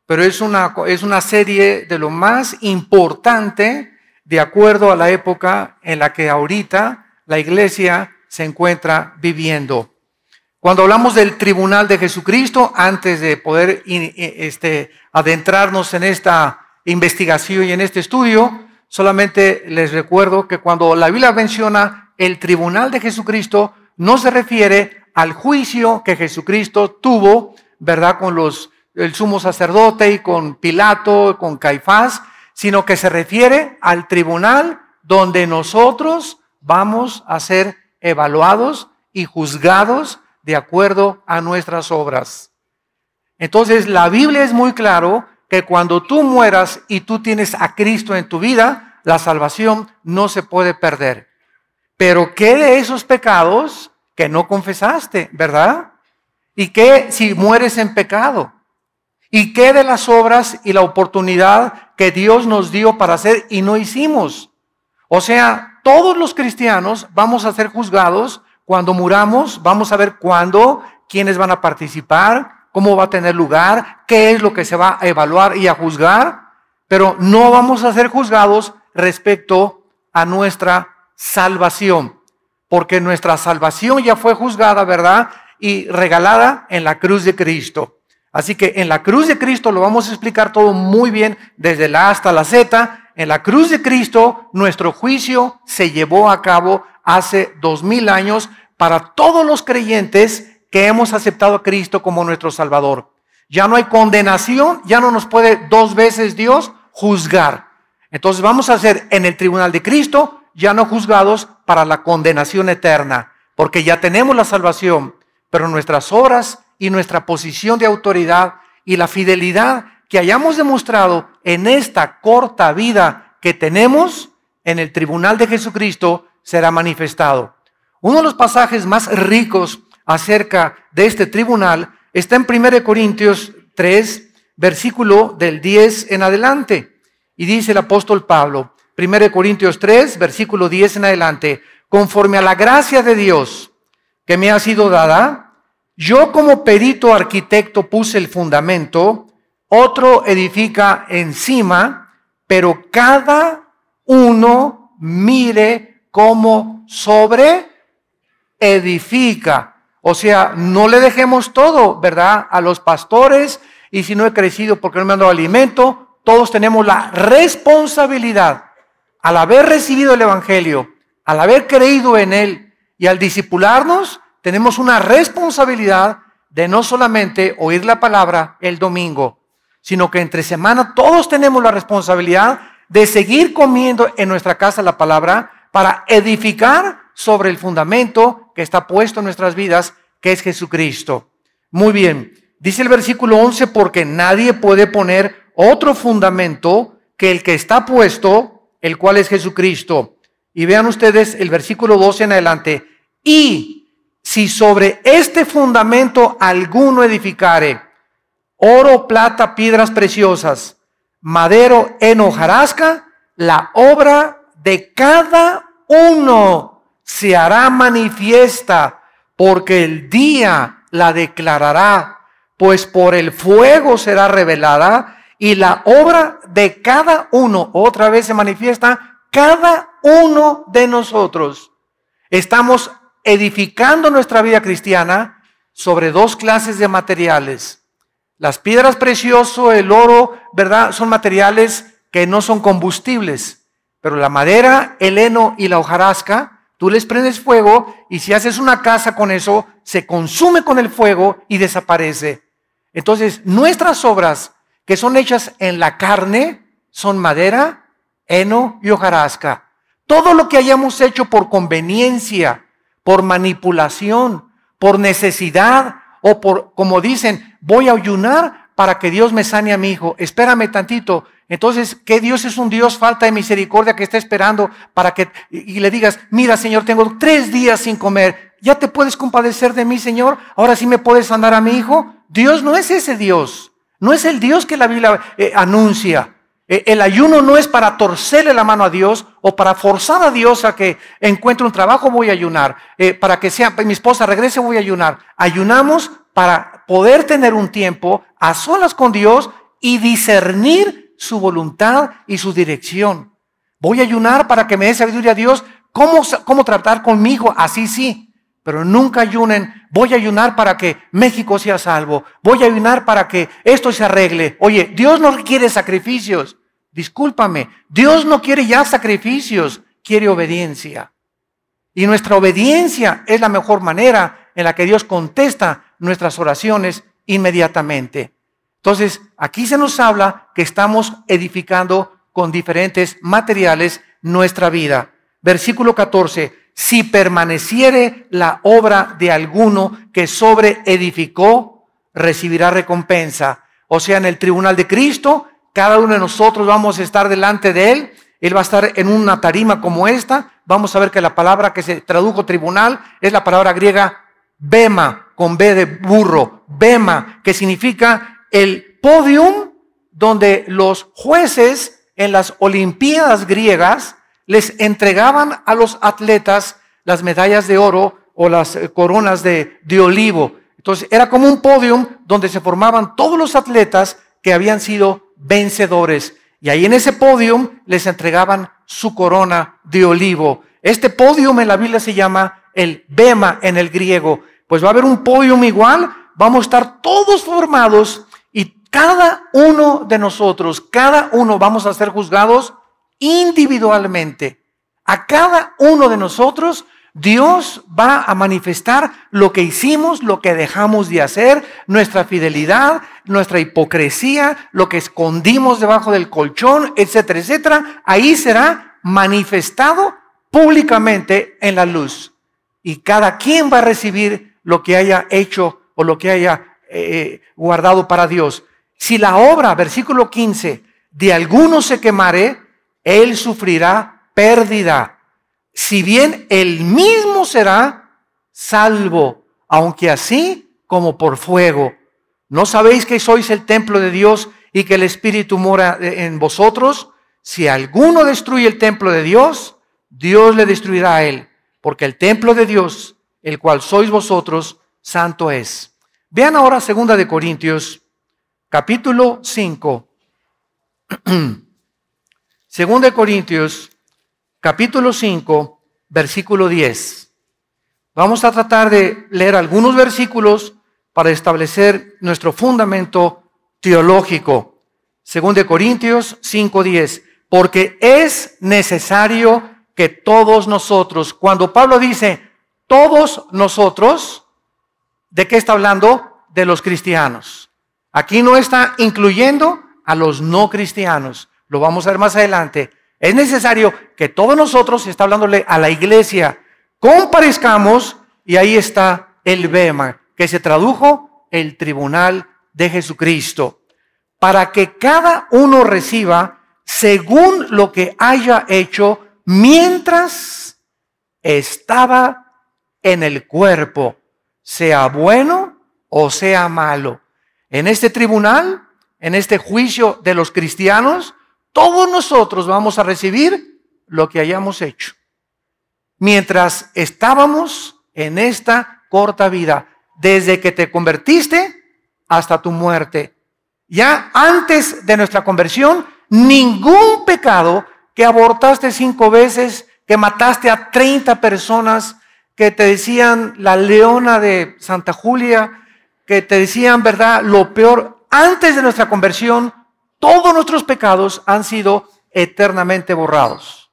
pero es una serie de lo más importante de acuerdo a la época en la que ahorita la iglesia se encuentra viviendo. Cuando hablamos del tribunal de Jesucristo, antes de poder adentrarnos en esta investigación y en este estudio, solamente les recuerdo que cuando la Biblia menciona el tribunal de Jesucristo, no se refiere al juicio que Jesucristo tuvo, ¿verdad?, con el sumo sacerdote y con Pilato, con Caifás, sino que se refiere al tribunal donde nosotros vamos a ser evaluados y juzgados de acuerdo a nuestras obras. Entonces, la Biblia es muy claro que cuando tú mueras y tú tienes a Cristo en tu vida, la salvación no se puede perder. Pero ¿qué de esos pecados que no confesaste, verdad? ¿Y qué si mueres en pecado? ¿Y qué de las obras y la oportunidad que Dios nos dio para hacer y no hicimos? O sea, todos los cristianos vamos a ser juzgados cuando muramos. Vamos a ver cuándo, quiénes van a participar, cómo va a tener lugar, qué es lo que se va a evaluar y a juzgar, pero no vamos a ser juzgados respecto a nuestra salvación, porque nuestra salvación ya fue juzgada, ¿verdad?, y regalada en la cruz de Cristo. Así que en la cruz de Cristo lo vamos a explicar todo muy bien, desde la A hasta la Z. En la cruz de Cristo nuestro juicio se llevó a cabo hace 2000 años para todos los creyentes que hemos aceptado a Cristo como nuestro Salvador. Ya no hay condenación, ya no nos puede dos veces Dios juzgar. Entonces vamos a ser en el tribunal de Cristo ya no juzgados para la condenación eterna, porque ya tenemos la salvación, pero nuestras obras y nuestra posición de autoridad y la fidelidad que hayamos demostrado en esta corta vida que tenemos en el tribunal de Jesucristo será manifestado. Uno de los pasajes más ricos acerca de este tribunal está en 1 Corintios 3, versículo del 10 en adelante. Y dice el apóstol Pablo, 1 Corintios 3, versículo 10 en adelante: conforme a la gracia de Dios que me ha sido dada, yo como perito arquitecto puse el fundamento, otro edifica encima, pero cada uno mire cómo sobre edifica. O sea, no le dejemos todo, ¿verdad?, a los pastores, y si no he crecido porque no me han dado alimento. Todos tenemos la responsabilidad, al haber recibido el Evangelio, al haber creído en él y al discipularnos, tenemos una responsabilidad de no solamente oír la palabra el domingo, sino que entre semana todos tenemos la responsabilidad de seguir comiendo en nuestra casa la palabra para edificar sobre el fundamento que está puesto en nuestras vidas, que es Jesucristo. Muy bien, dice el versículo 11, porque nadie puede poner otro fundamento que el que está puesto, el cual es Jesucristo. Y vean ustedes el versículo 12 en adelante: y si sobre este fundamento alguno edificare oro, plata, piedras preciosas, madero, heno, hojarasca, la obra de cada uno se hará manifiesta, porque el día la declarará, pues por el fuego será revelada, y la obra de cada uno, otra vez se manifiesta, cada uno de nosotros. Estamos edificando nuestra vida cristiana sobre dos clases de materiales. Las piedras preciosas, el oro, ¿verdad?, son materiales que no son combustibles, pero la madera, el heno y la hojarasca, tú les prendes fuego y si haces una casa con eso, se consume con el fuego y desaparece. Entonces, nuestras obras que son hechas en la carne son madera, heno y hojarasca. Todo lo que hayamos hecho por conveniencia, por manipulación, por necesidad o por, como dicen, voy a ayunar para que Dios me sane a mi hijo, espérame tantito. Entonces, ¿qué Dios es un Dios falta de misericordia que está esperando para que, y le digas, mira Señor, tengo 3 días sin comer, ¿ya te puedes compadecer de mí, Señor? ¿Ahora sí me puedes sanar a mi hijo? Dios no es ese Dios, no es el Dios que la Biblia anuncia. El ayuno no es para torcerle la mano a Dios o para forzar a Dios a que encuentre un trabajo, voy a ayunar. Para que mi esposa regrese, voy a ayunar. Ayunamos para poder tener un tiempo a solas con Dios y discernir su voluntad y su dirección. Voy a ayunar para que me dé sabiduría a Dios. ¿Cómo tratar con mi hijo? Así sí. Pero nunca ayunen. Voy a ayunar para que México sea salvo. Voy a ayunar para que esto se arregle. Oye, Dios no quiere sacrificios. Discúlpame. Dios no quiere ya sacrificios. Quiere obediencia. Y nuestra obediencia es la mejor manera en la que Dios contesta nuestras oraciones inmediatamente. Entonces, aquí se nos habla que estamos edificando con diferentes materiales nuestra vida. Versículo 14. Si permaneciere la obra de alguno que sobre edificó, recibirá recompensa. O sea, en el tribunal de Cristo, cada uno de nosotros vamos a estar delante de Él. Él va a estar en una tarima como esta. Vamos a ver que la palabra que se tradujo tribunal es la palabra griega bema, con B de burro. Bema, que significa el podium donde los jueces en las Olimpiadas griegas les entregaban a los atletas las medallas de oro o las coronas de olivo. Entonces era como un podium donde se formaban todos los atletas que habían sido vencedores. Y ahí en ese podium les entregaban su corona de olivo. Este podium en la Biblia se llama el bema en el griego. Pues va a haber un podium igual, vamos a estar todos formados y cada uno de nosotros, cada uno vamos a ser juzgados individualmente. A cada uno de nosotros Dios va a manifestar lo que hicimos, lo que dejamos de hacer, nuestra fidelidad, nuestra hipocresía, lo que escondimos debajo del colchón, etcétera, etcétera. Ahí será manifestado públicamente en la luz. Y cada quien va a recibir lo que haya hecho o lo que haya guardado para Dios. Si la obra, versículo 15, de alguno se quemare, él sufrirá pérdida. Si bien él mismo será salvo, aunque así como por fuego. ¿No sabéis que sois el templo de Dios y que el Espíritu mora en vosotros? Si alguno destruye el templo de Dios, Dios le destruirá a él, porque el templo de Dios, el cual sois vosotros, santo es. Vean ahora 2 de Corintios, capítulo 5. 2 de Corintios, capítulo 5, versículo 10. Vamos a tratar de leer algunos versículos para establecer nuestro fundamento teológico. 2 de Corintios 5, 10. Porque es necesario que todos nosotros, cuando Pablo dice todos nosotros, ¿de qué está hablando? De los cristianos. Aquí no está incluyendo a los no cristianos. Lo vamos a ver más adelante. Es necesario que todos nosotros, está hablándole a la iglesia, comparezcamos, y ahí está el bema, que se tradujo el tribunal de Jesucristo, para que cada uno reciba según lo que haya hecho mientras estaba en el cuerpo, sea bueno o sea malo. En este tribunal, en este juicio de los cristianos, todos nosotros vamos a recibir lo que hayamos hecho mientras estábamos en esta corta vida, desde que te convertiste hasta tu muerte. Ya antes de nuestra conversión, ningún pecado, que abortaste 5 veces, que mataste a 30 personas, que te decían la leona de Santa Julia, que te decían, ¿verdad?, lo peor. Antes de nuestra conversión, todos nuestros pecados han sido eternamente borrados.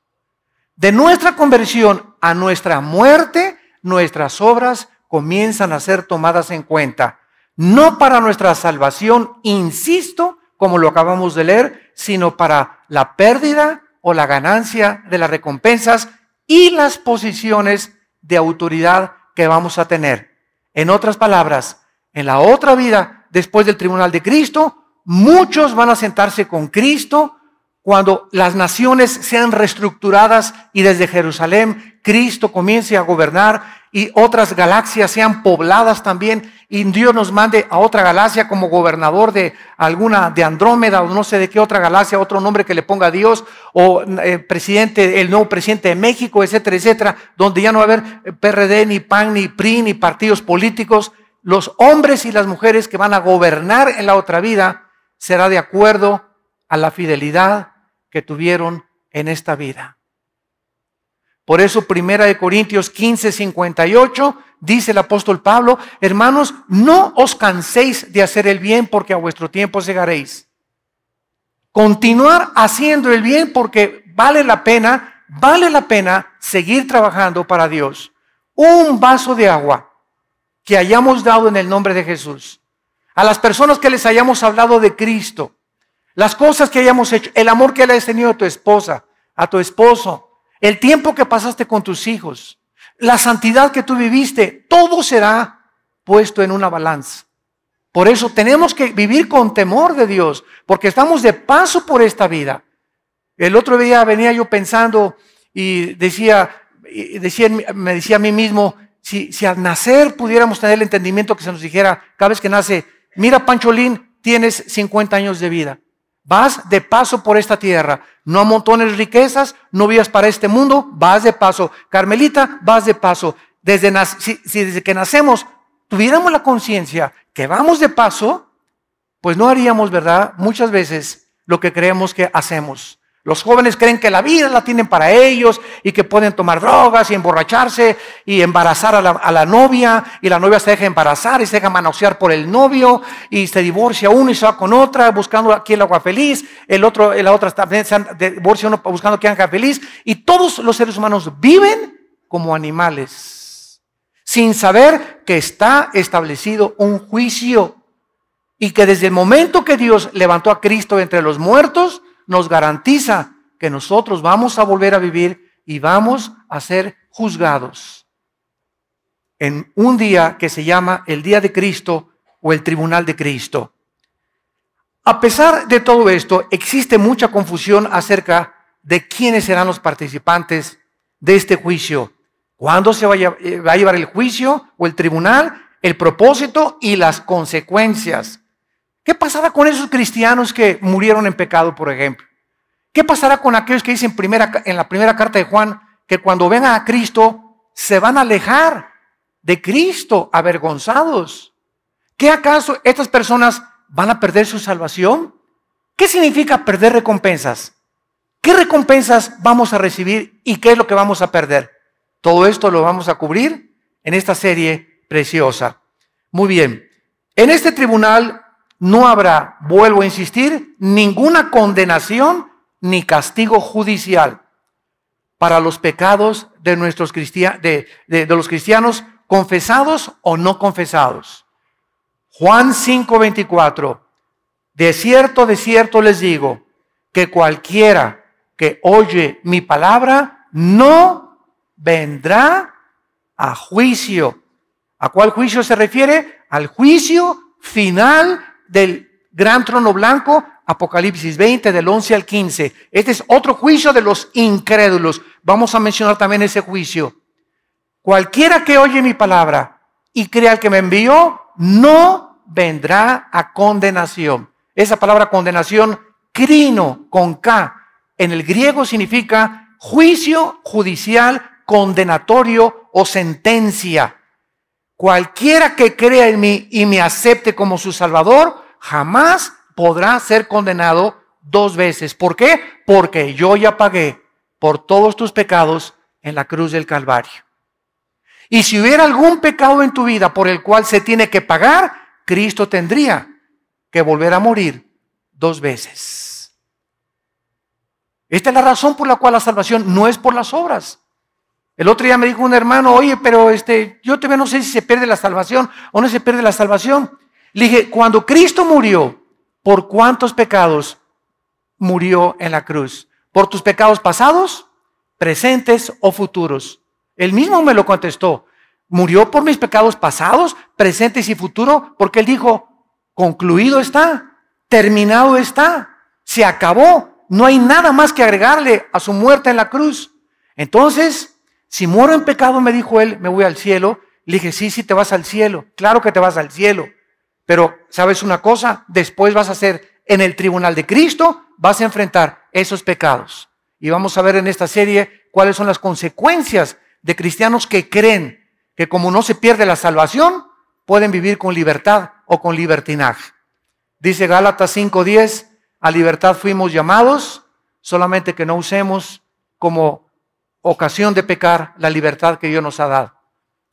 De nuestra conversión a nuestra muerte, nuestras obras comienzan a ser tomadas en cuenta. No para nuestra salvación, insisto, como lo acabamos de leer, sino para la pérdida o la ganancia de las recompensas y las posiciones de autoridad que vamos a tener. En otras palabras, en la otra vida, después del tribunal de Cristo, muchos van a sentarse con Cristo cuando las naciones sean reestructuradas y desde Jerusalén Cristo comience a gobernar y otras galaxias sean pobladas también y Dios nos mande a otra galaxia como gobernador de alguna, de Andrómeda o no sé de qué otra galaxia, otro nombre que le ponga a Dios, o presidente, el nuevo presidente de México, etcétera, etcétera, donde ya no va a haber PRD, ni PAN, ni PRI, ni partidos políticos. Los hombres y las mujeres que van a gobernar en la otra vida será de acuerdo a la fidelidad que tuvieron en esta vida. Por eso 1 Corintios 15:58 dice el apóstol Pablo: hermanos, no os canséis de hacer el bien, porque a vuestro tiempo segaréis. Continuar haciendo el bien porque vale la pena seguir trabajando para Dios. Un vaso de agua que hayamos dado en el nombre de Jesús, a las personas que les hayamos hablado de Cristo, las cosas que hayamos hecho, el amor que le has tenido a tu esposa, a tu esposo, el tiempo que pasaste con tus hijos, la santidad que tú viviste, todo será puesto en una balanza. Por eso tenemos que vivir con temor de Dios, porque estamos de paso por esta vida. El otro día venía yo pensando y me decía a mí mismo, si al nacer pudiéramos tener el entendimiento que se nos dijera cada vez que nace: mira, Pancholín, tienes 50 años de vida. Vas de paso por esta tierra. No amontones riquezas, no vivas para este mundo, vas de paso. Carmelita, vas de paso. Desde que nacemos tuviéramos la conciencia que vamos de paso, pues no haríamos, ¿verdad?, muchas veces lo que creemos que hacemos. Los jóvenes creen que la vida la tienen para ellos y que pueden tomar drogas y emborracharse y embarazar a la novia, y la novia se deja embarazar y se deja manosear por el novio y se divorcia uno y se va con otra buscando aquí el agua feliz, la otra también se divorcia uno buscando que haga feliz, y todos los seres humanos viven como animales sin saber que está establecido un juicio y que desde el momento que Dios levantó a Cristo entre los muertos, nos garantiza que nosotros vamos a volver a vivir y vamos a ser juzgados en un día que se llama el día de Cristo o el tribunal de Cristo. A pesar de todo esto, existe mucha confusión acerca de quiénes serán los participantes de este juicio. ¿Cuándo se va a llevar el juicio o el tribunal? El propósito y las consecuencias. ¿Qué pasará con esos cristianos que murieron en pecado, por ejemplo? ¿Qué pasará con aquellos que dicen en la primera carta de Juan que cuando vengan a Cristo se van a alejar de Cristo avergonzados? ¿Qué acaso estas personas van a perder su salvación? ¿Qué significa perder recompensas? ¿Qué recompensas vamos a recibir y qué es lo que vamos a perder? Todo esto lo vamos a cubrir en esta serie preciosa. Muy bien, en este tribunal no habrá, vuelvo a insistir, ninguna condenación ni castigo judicial para los pecados de los cristianos confesados o no confesados. Juan 5:24, de cierto les digo, que cualquiera que oye mi palabra no vendrá a juicio. ¿A cuál juicio se refiere? Al juicio final del gran trono blanco, Apocalipsis 20, del 11 al 15. Este es otro juicio de los incrédulos. Vamos a mencionar también ese juicio. Cualquiera que oye mi palabra y crea al que me envió, no vendrá a condenación. Esa palabra condenación, crino, con K, en el griego significa juicio judicial, condenatorio o sentencia. Cualquiera que crea en mí y me acepte como su Salvador, jamás podrá ser condenado 2 veces. ¿Por qué? Porque yo ya pagué por todos tus pecados en la cruz del Calvario. Y si hubiera algún pecado en tu vida por el cual se tiene que pagar, Cristo tendría que volver a morir 2 veces. Esta es la razón por la cual la salvación no es por las obras. El otro día me dijo un hermano: oye, pero yo todavía no sé si se pierde la salvación o no se pierde la salvación. Le dije: cuando Cristo murió, ¿por cuántos pecados murió en la cruz? ¿Por tus pecados pasados, presentes o futuros? Él mismo me lo contestó. Murió por mis pecados pasados, presentes y futuros, porque él dijo: concluido está, terminado está, se acabó, no hay nada más que agregarle a su muerte en la cruz. Entonces, si muero en pecado, me dijo él, me voy al cielo. Le dije: sí, te vas al cielo, claro que te vas al cielo. Pero, ¿sabes una cosa? Después vas a ser en el tribunal de Cristo, vas a enfrentar esos pecados. Y vamos a ver en esta serie cuáles son las consecuencias de cristianos que creen que como no se pierde la salvación, pueden vivir con libertad o con libertinaje. Dice Gálatas 5:10, a libertad fuimos llamados, solamente que no usemos como ocasión de pecar la libertad que Dios nos ha dado.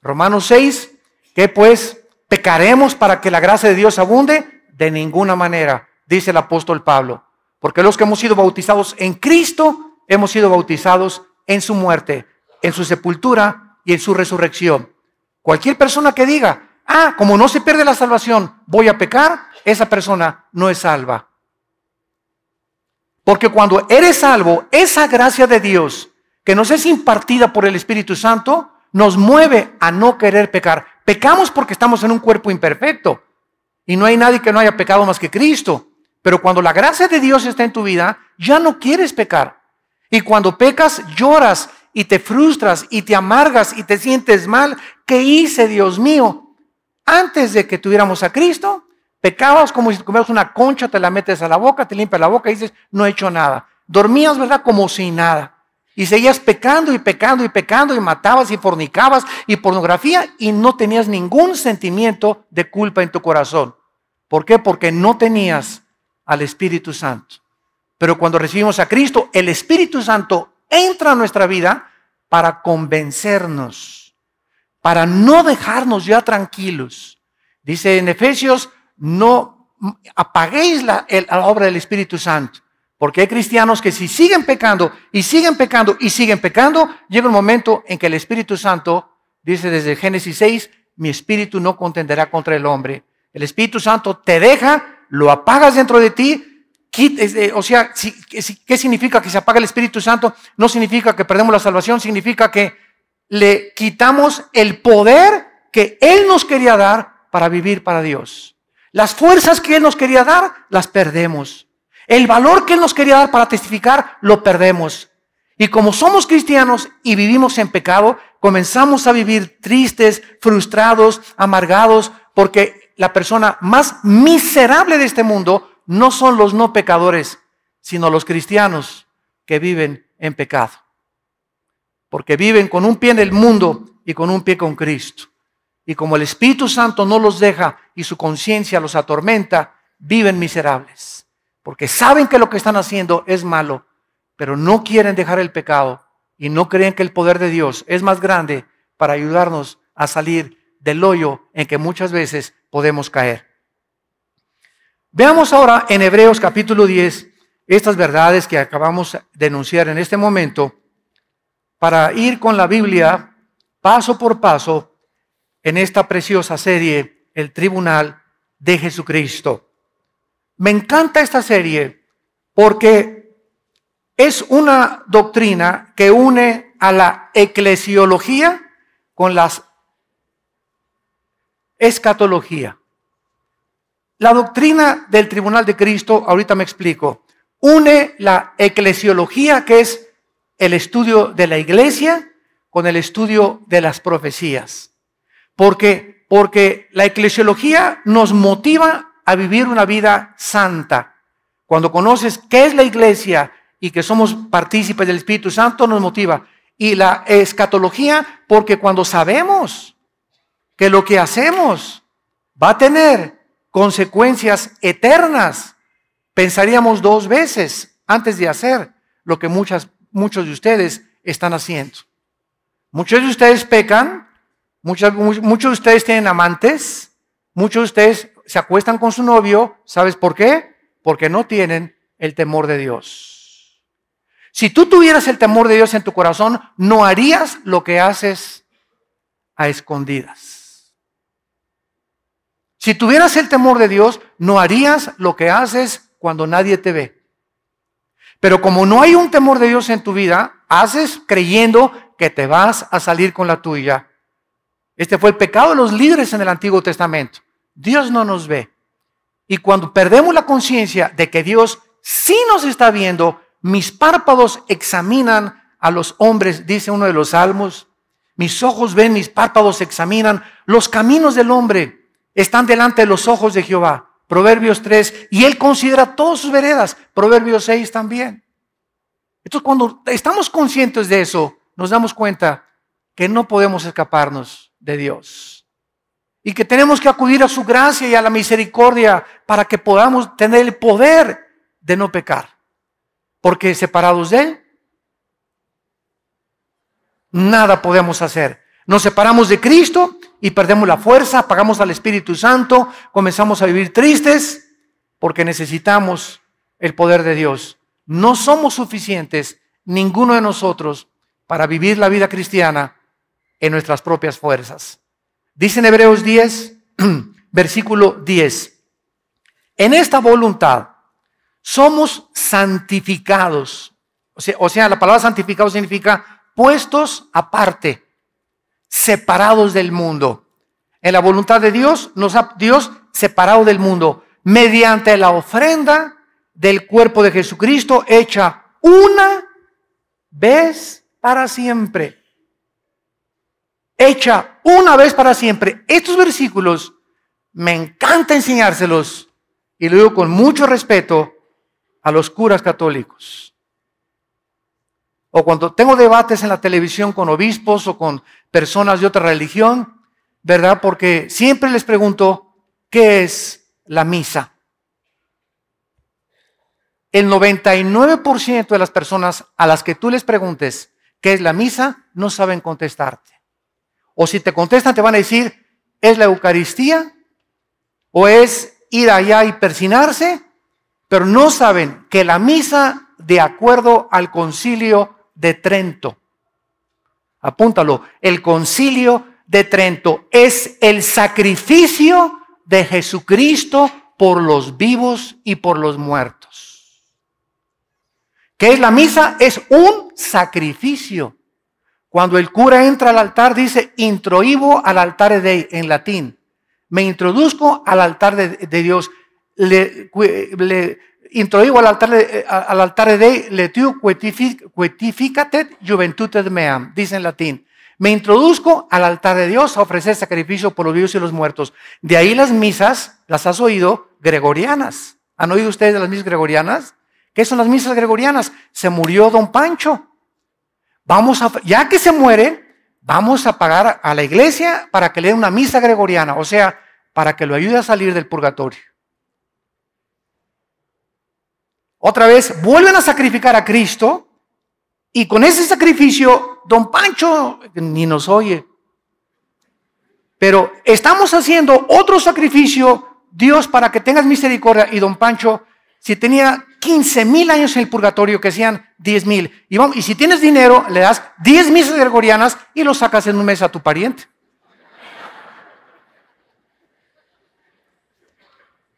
Romanos 6, que pues pecaremos para que la gracia de Dios abunde, de ninguna manera, dice el apóstol Pablo, porque los que hemos sido bautizados en Cristo, hemos sido bautizados en su muerte, en su sepultura y en su resurrección. Cualquier persona que diga, como no se pierde la salvación, voy a pecar, esa persona no es salva. Porque cuando eres salvo, esa gracia de Dios que nos es impartida por el Espíritu Santo, nos mueve a no querer pecar. Pecamos porque estamos en un cuerpo imperfecto y no hay nadie que no haya pecado más que Cristo. Pero cuando la gracia de Dios está en tu vida, ya no quieres pecar. Y cuando pecas, lloras y te frustras y te amargas y te sientes mal. ¿Qué hice, Dios mío? Antes de que tuviéramos a Cristo, pecabas como si comieras una concha, te la metes a la boca, te limpias la boca y dices, no he hecho nada. Dormías, ¿verdad? Como si nada. Y seguías pecando y pecando y pecando y matabas y fornicabas y pornografía y no tenías ningún sentimiento de culpa en tu corazón. ¿Por qué? Porque no tenías al Espíritu Santo. Pero cuando recibimos a Cristo, el Espíritu Santo entra a nuestra vida para convencernos, para no dejarnos ya tranquilos. Dice en Efesios, no apaguéis la obra del Espíritu Santo. Porque hay cristianos que si siguen pecando y siguen pecando y siguen pecando, llega un momento en que el Espíritu Santo, dice desde Génesis 6, mi espíritu no contenderá contra el hombre. El Espíritu Santo te deja, lo apagas dentro de ti. O sea, ¿qué significa que se apaga el Espíritu Santo? No significa que perdemos la salvación, significa que le quitamos el poder que Él nos quería dar para vivir para Dios. Las fuerzas que Él nos quería dar, las perdemos. El valor que Él nos quería dar para testificar, lo perdemos. Y como somos cristianos y vivimos en pecado, comenzamos a vivir tristes, frustrados, amargados, porque la persona más miserable de este mundo no son los no pecadores, sino los cristianos que viven en pecado. Porque viven con un pie en el mundo y con un pie con Cristo. Y como el Espíritu Santo no los deja y su conciencia los atormenta, viven miserables. Porque saben que lo que están haciendo es malo, pero no quieren dejar el pecado y no creen que el poder de Dios es más grande para ayudarnos a salir del hoyo en que muchas veces podemos caer. Veamos ahora en Hebreos capítulo 10 estas verdades que acabamos de enunciar en este momento para ir con la Biblia paso por paso en esta preciosa serie, El Tribunal de Jesucristo. Me encanta esta serie porque es una doctrina que une a la eclesiología con la escatología. La doctrina del Tribunal de Cristo, ahorita me explico, une la eclesiología, que es el estudio de la iglesia, con el estudio de las profecías. Porque la eclesiología nos motiva a vivir una vida santa. Cuando conoces qué es la iglesia y que somos partícipes del Espíritu Santo, nos motiva. Y la escatología, porque cuando sabemos que lo que hacemos va a tener consecuencias eternas, pensaríamos dos veces antes de hacer lo que muchos de ustedes están haciendo. Muchos de ustedes pecan, muchos de ustedes tienen amantes, muchos de ustedes se acuestan con su novio. ¿Sabes por qué? Porque no tienen el temor de Dios. Si tú tuvieras el temor de Dios en tu corazón, no harías lo que haces a escondidas. Si tuvieras el temor de Dios, no harías lo que haces cuando nadie te ve. Pero como no hay un temor de Dios en tu vida, haces creyendo que te vas a salir con la tuya. Este fue el pecado de los líderes en el Antiguo Testamento. Dios no nos ve. Y cuando perdemos la conciencia de que Dios sí nos está viendo, mis párpados examinan a los hombres, dice uno de los salmos. Mis ojos ven, mis párpados examinan. Los caminos del hombre están delante de los ojos de Jehová. Proverbios 3. Y Él considera todas sus veredas. Proverbios 6 también. Entonces, cuando estamos conscientes de eso, nos damos cuenta que no podemos escaparnos de Dios. y que tenemos que acudir a su gracia y a la misericordia para que podamos tener el poder de no pecar. Porque separados de Él, nada podemos hacer. Nos separamos de Cristo y perdemos la fuerza, apagamos al Espíritu Santo, comenzamos a vivir tristes porque necesitamos el poder de Dios. No somos suficientes, ninguno de nosotros, para vivir la vida cristiana en nuestras propias fuerzas. Dice en Hebreos 10, versículo 10. En esta voluntad somos santificados. O sea, la palabra santificado significa puestos aparte, separados del mundo. En la voluntad de Dios, nos ha Dios separado del mundo mediante la ofrenda del cuerpo de Jesucristo hecha una vez para siempre. Hecha una vez para siempre. Estos versículos me encanta enseñárselos y lo digo con mucho respeto a los curas católicos. O cuando tengo debates en la televisión con obispos o con personas de otra religión, ¿verdad? Porque siempre les pregunto, ¿qué es la misa? El 99% de las personas a las que tú les preguntes qué es la misa, no saben contestarte. O si te contestan, te van a decir, ¿es la Eucaristía? ¿O es ir allá y persinarse? Pero no saben que la misa, de acuerdo al Concilio de Trento, apúntalo, el Concilio de Trento es el sacrificio de Jesucristo por los vivos y por los muertos. ¿Qué es la misa? Es un sacrificio. Cuando el cura entra al altar, dice, introibo al altare Dei, en latín. Me introduzco al altar de Dios. Introibo al altare Dei, letiu quetificatet juventute meam, dice en latín. Me introduzco al altar de Dios a ofrecer sacrificio por los vivos y los muertos. De ahí las misas, las has oído, gregorianas. ¿Han oído ustedes de las misas gregorianas? ¿Qué son las misas gregorianas? Se murió don Pancho. Ya que se muere, vamos a pagar a la iglesia para que le den una misa gregoriana, o sea, para que lo ayude a salir del purgatorio. Otra vez, vuelven a sacrificar a Cristo y con ese sacrificio, don Pancho ni nos oye. Pero estamos haciendo otro sacrificio, Dios, para que tengas misericordia. Y don Pancho, si tenía 15,000 años en el purgatorio, que hacían 10,000. Y si tienes dinero, le das 10 misas gregorianas y lo sacas en un mes a tu pariente.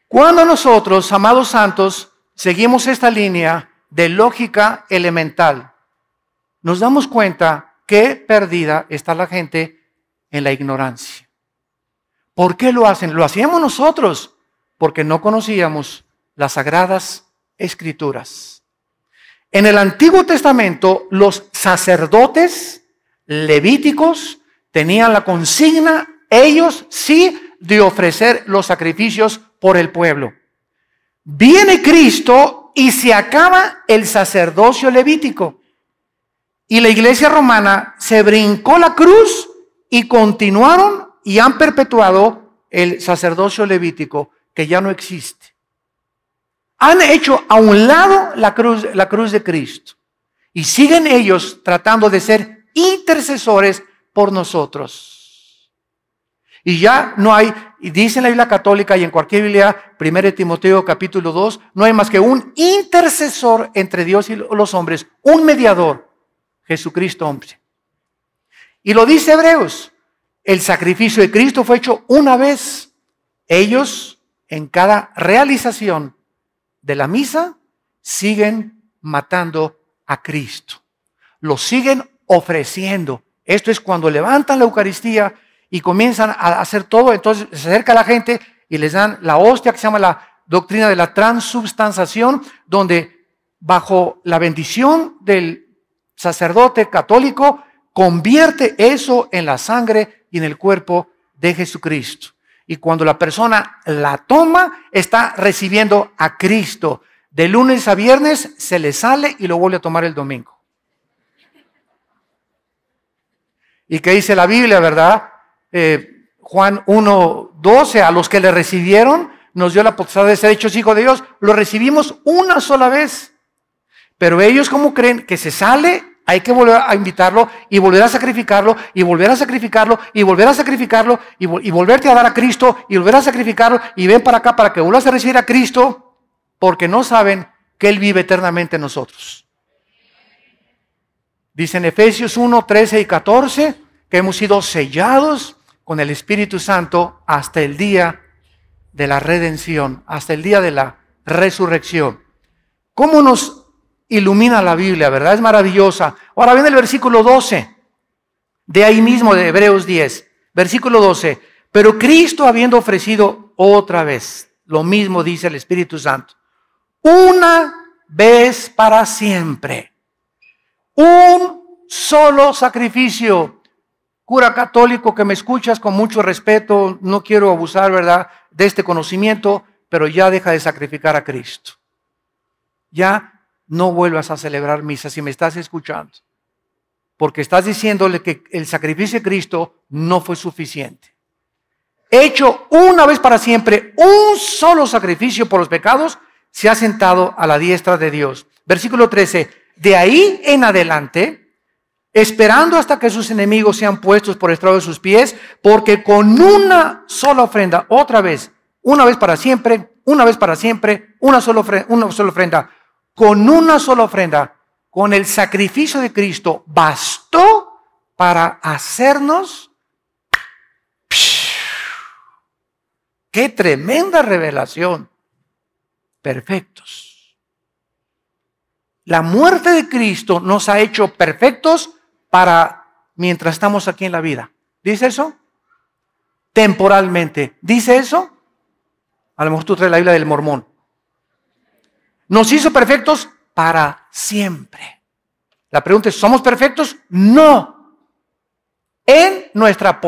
Cuando nosotros, amados santos, seguimos esta línea de lógica elemental, nos damos cuenta que perdida está la gente en la ignorancia. ¿Por qué lo hacen? Lo hacíamos nosotros porque no conocíamos las sagradas Escrituras. En el Antiguo Testamento, los sacerdotes levíticos tenían la consigna, ellos sí, de ofrecer los sacrificios por el pueblo. Viene Cristo y se acaba el sacerdocio levítico. Y la iglesia romana se brincó la cruz y continuaron y han perpetuado el sacerdocio levítico, que ya no existe. Han hecho a un lado la cruz de Cristo y siguen ellos tratando de ser intercesores por nosotros. Y ya no hay, y dice en la Biblia católica y en cualquier Biblia, 1 Timoteo capítulo 2, no hay más que un intercesor entre Dios y los hombres, un mediador, Jesucristo hombre. Y lo dice Hebreos, el sacrificio de Cristo fue hecho una vez. Ellos, en cada realización de la misa, siguen matando a Cristo. Lo siguen ofreciendo. Esto es cuando levantan la Eucaristía y comienzan a hacer todo. Entonces se acerca la gente y les dan la hostia, que se llama la doctrina de la transubstanciación, donde bajo la bendición del sacerdote católico convierte eso en la sangre y en el cuerpo de Jesucristo. Y cuando la persona la toma, está recibiendo a Cristo. De lunes a viernes se le sale y lo vuelve a tomar el domingo. ¿Y qué dice la Biblia, verdad? Juan 1:12, a los que le recibieron, nos dio la potestad de ser hechos hijos de Dios. Lo recibimos una sola vez. Pero ellos, como creen que se sale, hay que volver a invitarlo y volver a sacrificarlo y volver a sacrificarlo y volver a sacrificarlo y volverte a dar a Cristo y volver a sacrificarlo y ven para acá para que vuelvas a recibir a Cristo, porque no saben que Él vive eternamente en nosotros. Dice en Efesios 1:13 y 14 que hemos sido sellados con el Espíritu Santo hasta el día de la redención, hasta el día de la resurrección. ¿Cómo nos ilumina la Biblia, verdad? Es maravillosa. Ahora viene el versículo 12, de ahí mismo de Hebreos 10, versículo 12. Pero Cristo, habiendo ofrecido otra vez, lo mismo dice el Espíritu Santo, una vez para siempre, un solo sacrificio. Cura católico que me escuchas con mucho respeto, no quiero abusar, ¿verdad?, de este conocimiento, pero ya deja de sacrificar a Cristo. Ya no vuelvas a celebrar misa si me estás escuchando, porque estás diciéndole que el sacrificio de Cristo no fue suficiente. Hecho una vez para siempre, un solo sacrificio por los pecados, se ha sentado a la diestra de Dios. Versículo 13, de ahí en adelante, esperando hasta que sus enemigos sean puestos por estrado de sus pies, porque con una sola ofrenda, otra vez, una vez para siempre, una vez para siempre, una sola ofrenda, con una sola ofrenda, con el sacrificio de Cristo, bastó para hacernos. ¡Qué tremenda revelación! Perfectos. La muerte de Cristo nos ha hecho perfectos para mientras estamos aquí en la vida. ¿Dice eso? Temporalmente. ¿Dice eso? A lo mejor tú traes la Biblia del Mormón. Nos hizo perfectos para siempre. La pregunta es, ¿somos perfectos? No. En nuestra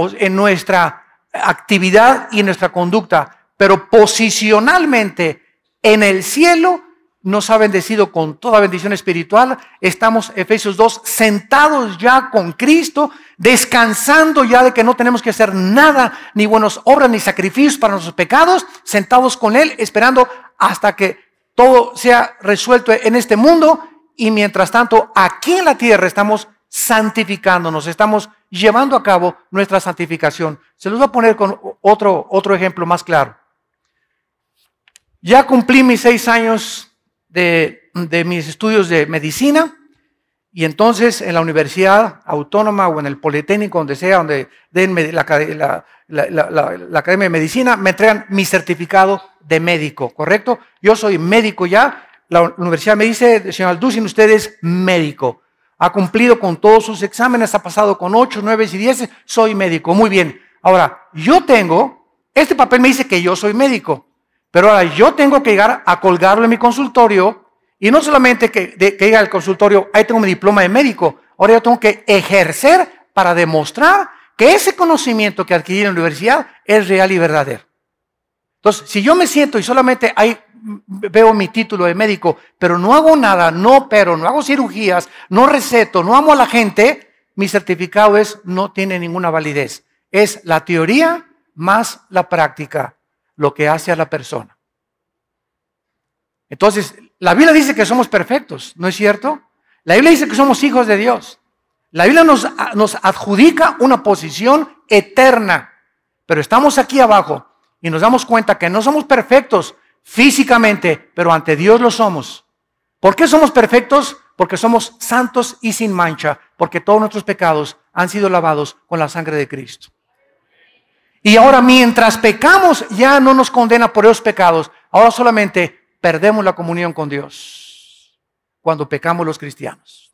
actividad y en nuestra conducta, pero posicionalmente en el cielo nos ha bendecido con toda bendición espiritual. Estamos, Efesios 2, sentados ya con Cristo, descansando ya de que no tenemos que hacer nada, ni buenas obras, ni sacrificios para nuestros pecados, sentados con Él, esperando hasta que todo sea resuelto en este mundo. Y mientras tanto, aquí en la tierra estamos santificándonos, estamos llevando a cabo nuestra santificación. Se los voy a poner con otro ejemplo más claro. Ya cumplí mis 6 años de mis estudios de medicina, y entonces en la Universidad Autónoma o en el Politécnico, donde sea, donde den la Academia de Medicina, me entregan mi certificado de médico, ¿correcto? Yo soy médico ya. La universidad me dice, señor Alducin, usted es médico. Ha cumplido con todos sus exámenes, ha pasado con 8, 9 y 10, soy médico. Muy bien. Ahora, este papel me dice que yo soy médico. Pero ahora yo tengo que llegar a colgarlo en mi consultorio, y no solamente que llegue al consultorio, ahí tengo mi diploma de médico, ahora yo tengo que ejercer para demostrar que ese conocimiento que adquirí en la universidad es real y verdadero. Entonces, si yo me siento y solamente ahí veo mi título de médico, pero no hago nada, no opero, no hago cirugías, no receto, no amo a la gente, mi certificado no tiene ninguna validez. Es la teoría más la práctica lo que hace a la persona. Entonces, la Biblia dice que somos perfectos, ¿no es cierto? La Biblia dice que somos hijos de Dios. La Biblia nos adjudica una posición eterna, pero estamos aquí abajo y nos damos cuenta que no somos perfectos físicamente, pero ante Dios lo somos. ¿Por qué somos perfectos? Porque somos santos y sin mancha, porque todos nuestros pecados han sido lavados con la sangre de Cristo. Y ahora, mientras pecamos, ya no nos condena por esos pecados. Ahora solamente perdemos la comunión con Dios cuando pecamos los cristianos.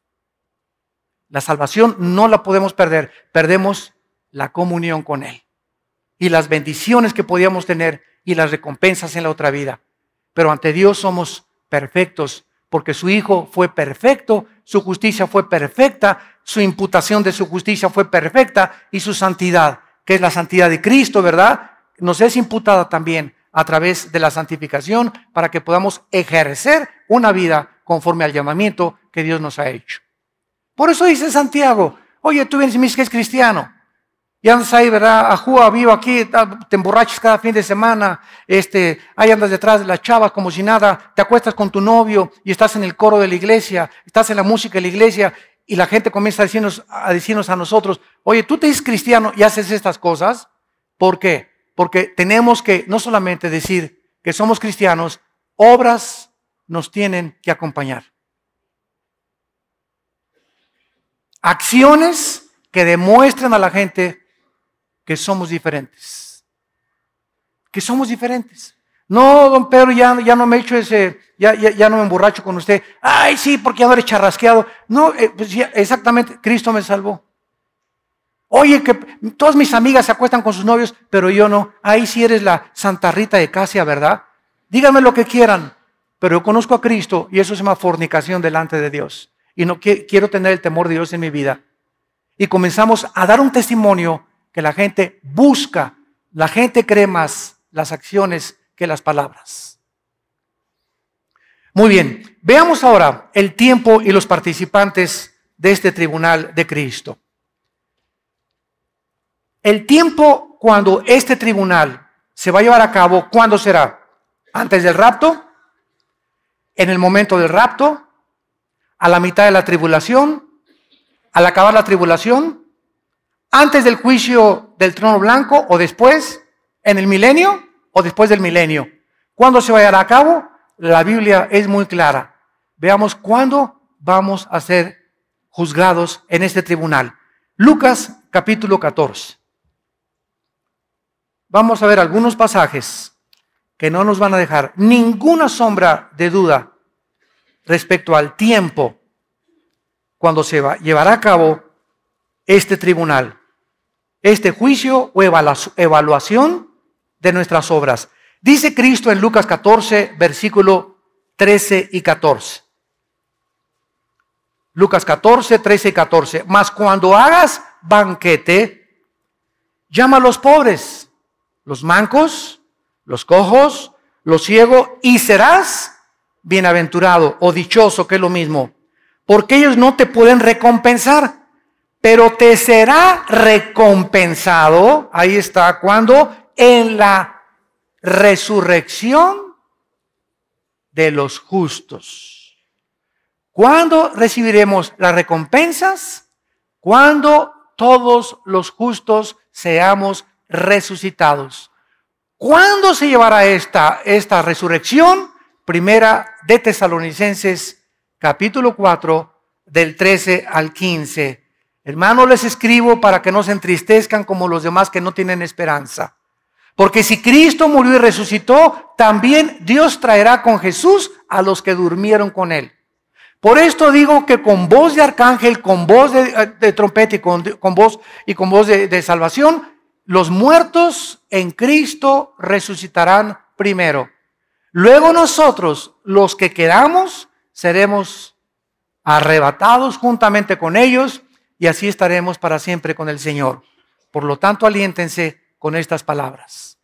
La salvación no la podemos perder. Perdemos la comunión con Él y las bendiciones que podíamos tener y las recompensas en la otra vida. Pero ante Dios somos perfectos porque su Hijo fue perfecto, su justicia fue perfecta, su imputación de su justicia fue perfecta y su santidad, que es la santidad de Cristo, ¿verdad?, nos es imputada también a través de la santificación para que podamos ejercer una vida conforme al llamamiento que Dios nos ha hecho. Por eso dice Santiago, oye, tú vienes y me dices que es cristiano. Y andas ahí, ¿verdad? Ajúa, vivo aquí, te emborrachas cada fin de semana, ahí andas detrás de las chavas como si nada, te acuestas con tu novio y estás en el coro de la iglesia, estás en la música de la iglesia y la gente comienza a decirnos a nosotros, oye, tú te dices cristiano y haces estas cosas. ¿Por qué? Porque tenemos que no solamente decir que somos cristianos, obras nos tienen que acompañar. Acciones que demuestren a la gente que somos diferentes. Que somos diferentes. No, don Pedro, ya no me echo ya no me emborracho con usted. Ay, sí, porque ya no eres charrasqueado. No, pues ya, exactamente, Cristo me salvó. Oye, que todas mis amigas se acuestan con sus novios, pero yo no. Ahí sí eres la Santa Rita de Casia, ¿verdad? Díganme lo que quieran, pero yo conozco a Cristo y eso se llama fornicación delante de Dios. Y no quiero tener el temor de Dios en mi vida. Y comenzamos a dar un testimonio que la gente busca, la gente cree más las acciones que las palabras. Muy bien, veamos ahora el tiempo y los participantes de este tribunal de Cristo. El tiempo cuando este tribunal se va a llevar a cabo, ¿cuándo será? ¿Antes del rapto? ¿En el momento del rapto? ¿A la mitad de la tribulación? ¿Al acabar la tribulación? ¿Antes del juicio del trono blanco o después? ¿En el milenio o después del milenio? ¿Cuándo se va a llevar a cabo? La Biblia es muy clara. Veamos cuándo vamos a ser juzgados en este tribunal. Lucas capítulo 14. Vamos a ver algunos pasajes que no nos van a dejar ninguna sombra de duda respecto al tiempo cuando se llevará a cabo este tribunal, este juicio o evaluación de nuestras obras. Dice Cristo en Lucas 14, versículo 13 y 14. Lucas 14, 13 y 14. Mas cuando hagas banquete, llama a los pobres, los mancos, los cojos, los ciegos, y serás bienaventurado o dichoso, que es lo mismo, porque ellos no te pueden recompensar, pero te será recompensado, ahí está, cuando en la resurrección de los justos. ¿Cuándo recibiremos las recompensas? Cuando todos los justos seamos resucitados. ¿Cuándo se llevará esta resurrección? Primera de Tesalonicenses, capítulo 4, del 13 al 15. Hermanos, les escribo para que no se entristezcan como los demás que no tienen esperanza. Porque si Cristo murió y resucitó, también Dios traerá con Jesús a los que durmieron con Él. Por esto digo que con voz de arcángel, con voz de trompeta y con voz de salvación, los muertos en Cristo resucitarán primero. Luego nosotros, los que quedamos, seremos arrebatados juntamente con ellos y así estaremos para siempre con el Señor. Por lo tanto, aliéntense con estas palabras.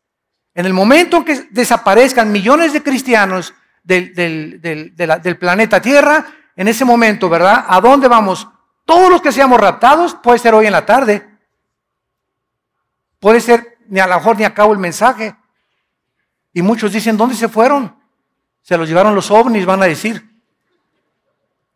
En el momento en que desaparezcan millones de cristianos del planeta Tierra, en ese momento, ¿verdad? ¿A dónde vamos? Todos los que seamos raptados, puede ser hoy en la tarde. Puede ser, a lo mejor ni acabo el mensaje. Y muchos dicen, ¿dónde se fueron? Se los llevaron los ovnis, van a decir.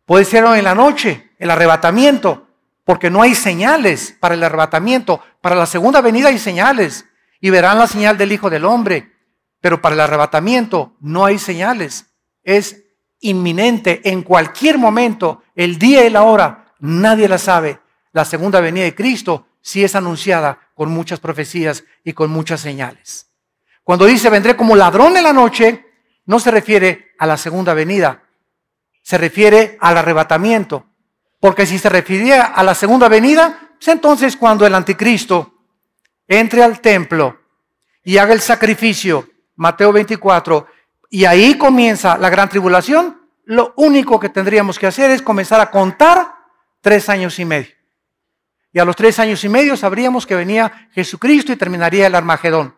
Puede ser hoy en la noche, el arrebatamiento, porque no hay señales para el arrebatamiento. Para la segunda venida hay señales, y verán la señal del Hijo del Hombre. Pero para el arrebatamiento no hay señales. Es inminente en cualquier momento, el día y la hora, nadie la sabe. La segunda venida de Cristo sí es anunciada con muchas profecías y con muchas señales. Cuando dice vendré como ladrón en la noche, no se refiere a la segunda venida, se refiere al arrebatamiento. Porque si se refiriera a la segunda venida, pues entonces cuando el anticristo entre al templo y haga el sacrificio, Mateo 24, y ahí comienza la gran tribulación, lo único que tendríamos que hacer es comenzar a contar 3 años y medio. Y a los 3 años y medio sabríamos que venía Jesucristo y terminaría el Armagedón.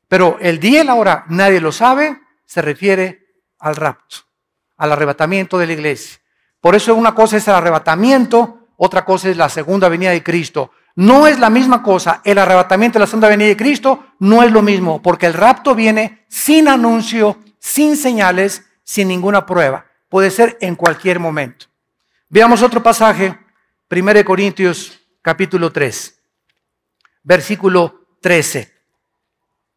Pero el día y la hora, nadie lo sabe, se refiere al rapto, al arrebatamiento de la iglesia. Por eso una cosa es el arrebatamiento, otra cosa es la segunda venida de Cristo. No es la misma cosa. El arrebatamiento de la segunda venida de Cristo no es lo mismo, porque el rapto viene sin anuncio, sin señales, sin ninguna prueba. Puede ser en cualquier momento. Veamos otro pasaje, 1 Corintios capítulo 3, versículo 13.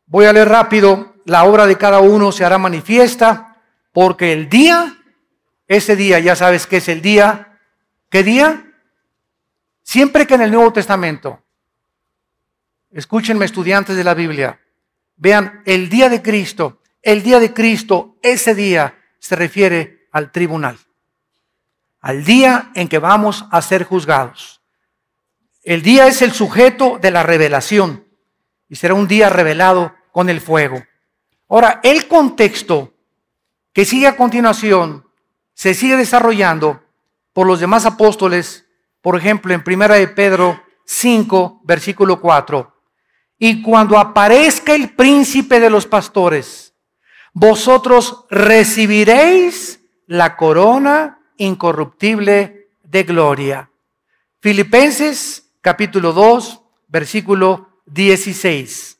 Voy a leer rápido. La obra de cada uno se hará manifiesta, porque el día, ese día, ya sabes que es el día. ¿Qué día? Siempre que en el Nuevo Testamento, escúchenme estudiantes de la Biblia, vean el día de Cristo, ese día se refiere al tribunal, al día en que vamos a ser juzgados. El día es el sujeto de la revelación y será un día revelado con el fuego. Ahora, el contexto que sigue a continuación se sigue desarrollando por los demás apóstoles. Por ejemplo, en 1 de Pedro 5, versículo 4. Y cuando aparezca el príncipe de los pastores, vosotros recibiréis la corona incorruptible de gloria. Filipenses capítulo 2, versículo 16.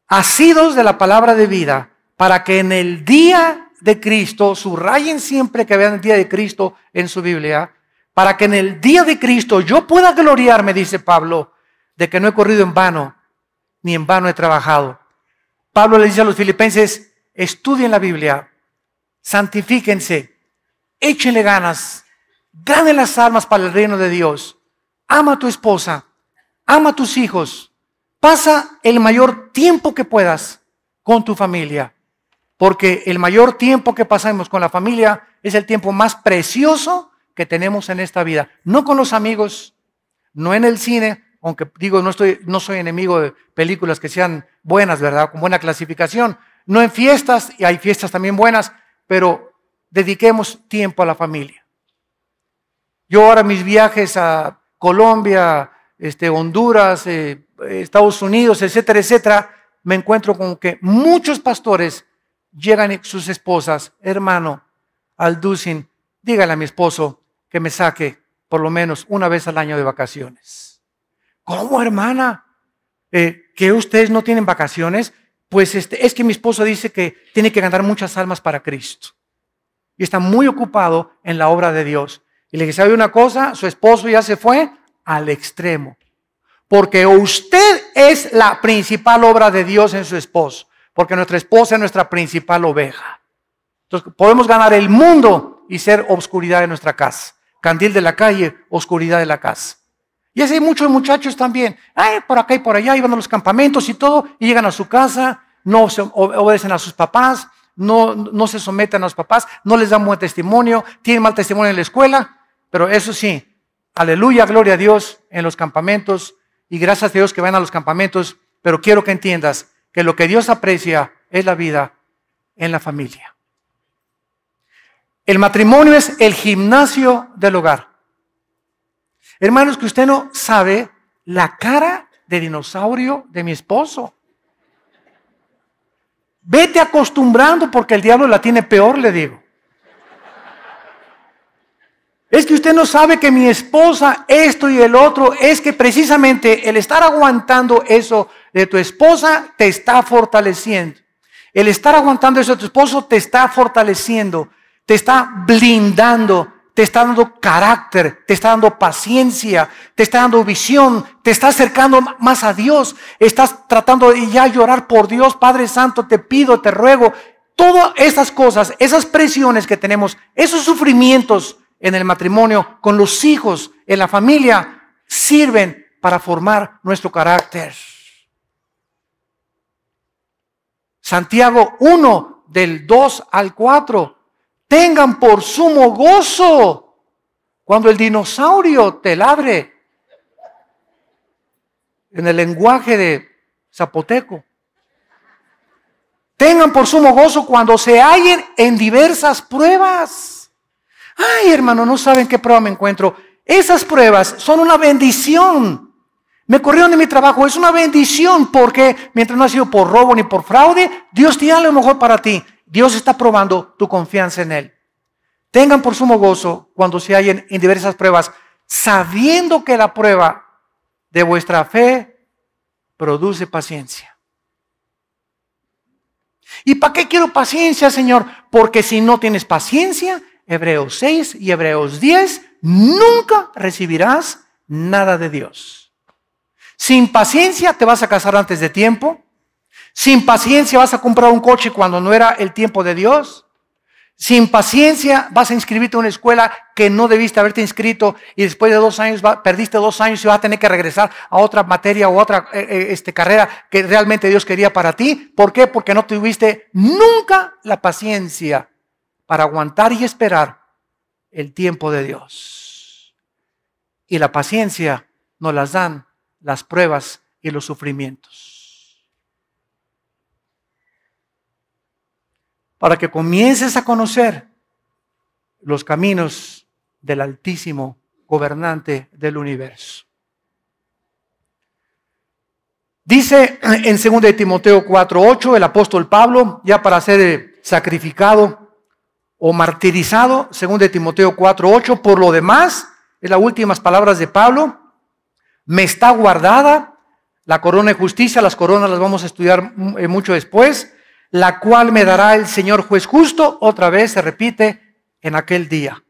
Asidos de la palabra de vida, para que en el día de Cristo, subrayen siempre que vean el día de Cristo en su Biblia, para que en el día de Cristo yo pueda gloriarme, dice Pablo, de que no he corrido en vano, ni en vano he trabajado. Pablo le dice a los filipenses, estudien la Biblia, santifíquense, échenle ganas, ganen las almas para el reino de Dios, ama a tu esposa, ama a tus hijos, pasa el mayor tiempo que puedas con tu familia, porque el mayor tiempo que pasamos con la familia es el tiempo más precioso que tenemos en esta vida. No con los amigos, no en el cine, aunque digo, no soy enemigo de películas que sean buenas, ¿verdad? Con buena clasificación. No en fiestas, y hay fiestas también buenas, pero dediquemos tiempo a la familia. Yo ahora mis viajes a Colombia, Honduras, Estados Unidos, etcétera, etcétera, me encuentro con que muchos pastores llegan sus esposas, hermano, Alducin, dígale a mi esposo que me saque por lo menos una vez al año de vacaciones. ¿Cómo, hermana? ¿Que ustedes no tienen vacaciones? Pues es que mi esposo dice que tiene que ganar muchas almas para Cristo. Y está muy ocupado en la obra de Dios. Y le dije, ¿sabe una cosa? Su esposo ya se fue al extremo. Porque usted es la principal obra de Dios en su esposo. Porque nuestra esposa es nuestra principal oveja. Entonces podemos ganar el mundo y ser obscuridad de nuestra casa. Candil de la calle, oscuridad de la casa. Y así hay muchos muchachos también. Por acá y por allá, iban a los campamentos y todo, y llegan a su casa, no se obedecen a sus papás, no se someten a los papás, no les dan buen testimonio, tienen mal testimonio en la escuela, pero eso sí, aleluya, gloria a Dios en los campamentos, y gracias a Dios que van a los campamentos, pero quiero que entiendas que lo que Dios aprecia es la vida en la familia. El matrimonio es el gimnasio del hogar. Hermanos, que usted no sabe la cara de dinosaurio de mi esposo. Vete acostumbrando porque el diablo la tiene peor, le digo. Es que usted no sabe que mi esposa, esto y el otro, es que precisamente el estar aguantando eso de tu esposa te está fortaleciendo. El estar aguantando eso de tu esposo te está fortaleciendo, te está blindando, te está dando carácter, te está dando paciencia, te está dando visión, te está acercando más a Dios. Estás tratando de ya llorar por Dios, Padre Santo, te pido, te ruego. Todas esas cosas, esas presiones que tenemos, esos sufrimientos en el matrimonio, con los hijos, en la familia, sirven para formar nuestro carácter. Santiago 1, del 2 al 4. Tengan por sumo gozo cuando el dinosaurio te ladre. En el lenguaje de zapoteco. Tengan por sumo gozo cuando se hallen en diversas pruebas. Ay, hermano, no saben qué prueba me encuentro. Esas pruebas son una bendición. Me corrieron de mi trabajo, es una bendición porque mientras no ha sido por robo ni por fraude, Dios tiene lo mejor para ti. Dios está probando tu confianza en Él. Tengan por sumo gozo cuando se hallen en diversas pruebas, sabiendo que la prueba de vuestra fe produce paciencia. ¿Y para qué quiero paciencia, Señor? Porque si no tienes paciencia, Hebreos 6 y Hebreos 10, nunca recibirás nada de Dios. Sin paciencia te vas a casar antes de tiempo. Sin paciencia vas a comprar un coche cuando no era el tiempo de Dios. Sin paciencia vas a inscribirte a una escuela que no debiste haberte inscrito y después de 2 años perdiste 2 años y vas a tener que regresar a otra materia o otra carrera que realmente Dios quería para ti. ¿Por qué? Porque no tuviste nunca la paciencia para aguantar y esperar el tiempo de Dios. Y la paciencia nos las dan las pruebas y los sufrimientos. Para que comiences a conocer los caminos del Altísimo Gobernante del universo. Dice en 2 Timoteo 4:8 el apóstol Pablo, ya para ser sacrificado o martirizado, 2 Timoteo 4:8, por lo demás, es las últimas palabras de Pablo, me está guardada la corona de justicia, las coronas las vamos a estudiar mucho después, la cual me dará el Señor juez justo, otra vez se repite, en aquel día.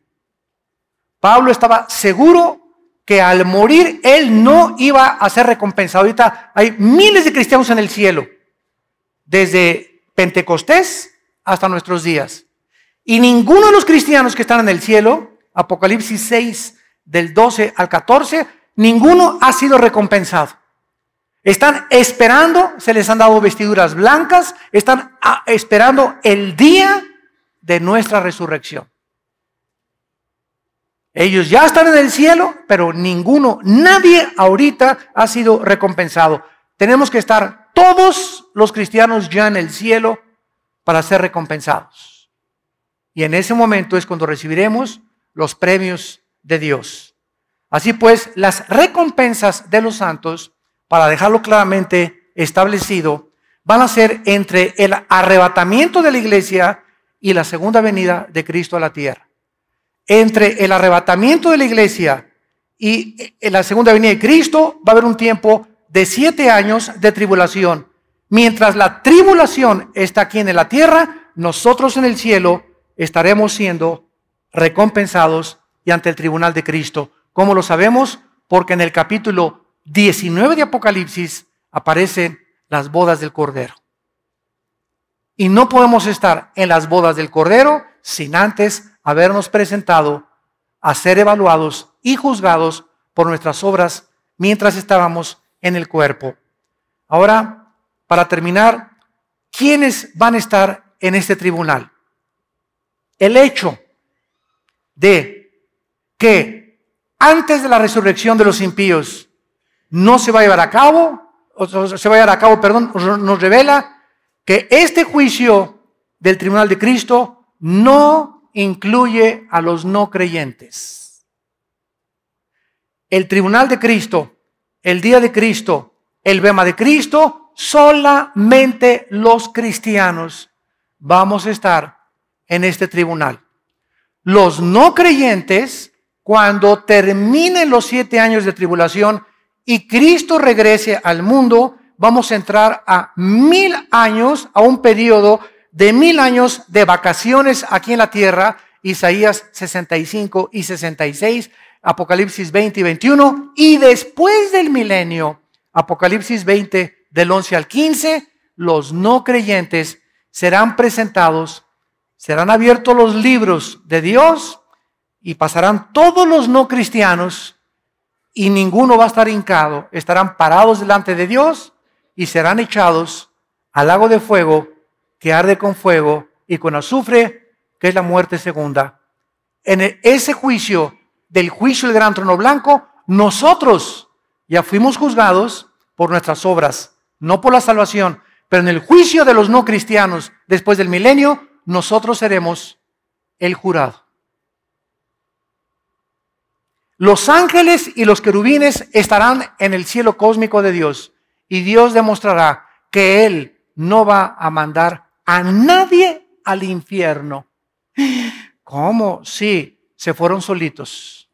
Pablo estaba seguro que al morir él no iba a ser recompensado. Ahorita hay miles de cristianos en el cielo, desde Pentecostés hasta nuestros días. Y ninguno de los cristianos que están en el cielo, Apocalipsis 6, del 12 al 14, ninguno ha sido recompensado. Están esperando, se les han dado vestiduras blancas, están esperando el día de nuestra resurrección. Ellos ya están en el cielo, pero nadie ahorita ha sido recompensado. Tenemos que estar todos los cristianos ya en el cielo para ser recompensados. Y en ese momento es cuando recibiremos los premios de Dios. Así pues, las recompensas de los santos, para dejarlo claramente establecido, van a ser entre el arrebatamiento de la iglesia y la segunda venida de Cristo a la tierra. Entre el arrebatamiento de la iglesia y la segunda venida de Cristo va a haber un tiempo de 7 años de tribulación. Mientras la tribulación está aquí en la tierra, nosotros en el cielo estaremos siendo recompensados y ante el tribunal de Cristo. ¿Cómo lo sabemos? Porque en el capítulo 19 de Apocalipsis aparecen las bodas del Cordero. Y no podemos estar en las bodas del Cordero sin antes habernos presentado a ser evaluados y juzgados por nuestras obras mientras estábamos en el cuerpo. Ahora, para terminar, ¿quiénes van a estar en este tribunal? El hecho de que antes de la resurrección de los impíos no se va a llevar a cabo, nos revela que este juicio del tribunal de Cristo no incluye a los no creyentes. El tribunal de Cristo, el día de Cristo, el bema de Cristo, solamente los cristianos vamos a estar en este tribunal. Los no creyentes, cuando terminen los 7 años de tribulación y Cristo regrese al mundo, vamos a entrar a 1000 años, a un periodo de 1000 años de vacaciones aquí en la tierra, Isaías 65 y 66, Apocalipsis 20 y 21, y después del milenio, Apocalipsis 20 del 11 al 15, los no creyentes serán presentados, serán abiertos los libros de Dios y pasarán todos los no cristianos y ninguno va a estar hincado, estarán parados delante de Dios y serán echados al lago de fuego que arde con fuego y con azufre, que es la muerte segunda. En ese juicio, del juicio del gran trono blanco, nosotros ya fuimos juzgados por nuestras obras, no por la salvación, pero en el juicio de los no cristianos después del milenio, nosotros seremos el jurado. Los ángeles y los querubines estarán en el cielo cósmico de Dios y Dios demostrará que Él no va a mandar a nadie al infierno. ¿Cómo? Sí, se fueron solitos.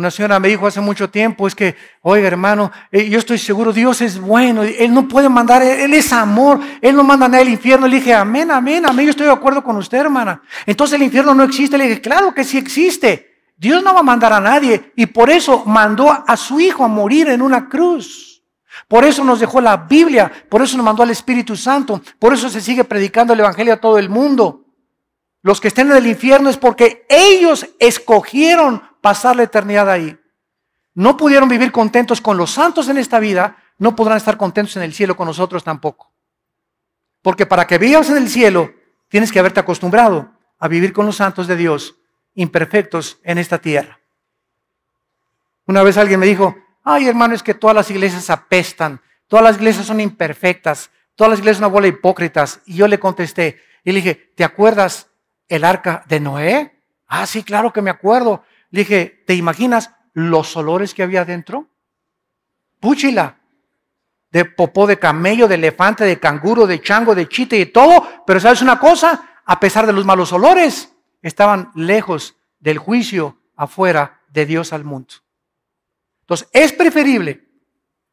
Una señora me dijo hace mucho tiempo, es que, oiga hermano, yo estoy seguro, Dios es bueno, Él no puede mandar, Él es amor, Él no manda a nadie al infierno. Le dije, amén, amén, amén, yo estoy de acuerdo con usted, hermana. Entonces el infierno no existe. Le dije, claro que sí existe. Dios no va a mandar a nadie y por eso mandó a su Hijo a morir en una cruz. Por eso nos dejó la Biblia, por eso nos mandó al Espíritu Santo, por eso se sigue predicando el Evangelio a todo el mundo. Los que estén en el infierno es porque ellos escogieron pasar la eternidad ahí. No pudieron vivir contentos con los santos en esta vida, no podrán estar contentos en el cielo con nosotros tampoco. Porque para que vivas en el cielo, tienes que haberte acostumbrado a vivir con los santos de Dios, imperfectos en esta tierra. Una vez alguien me dijo, ay hermano, es que todas las iglesias apestan, todas las iglesias son imperfectas, todas las iglesias son una bola de hipócritas. Y yo le contesté, y le dije, ¿te acuerdas el arca de Noé? Ah, sí, claro que me acuerdo. Le dije, ¿te imaginas los olores que había dentro? Púchila, de popó de camello, de elefante, de canguro, de chango, de chita y todo. Pero ¿sabes una cosa? A pesar de los malos olores, estaban lejos del juicio afuera de Dios al mundo. Entonces, es preferible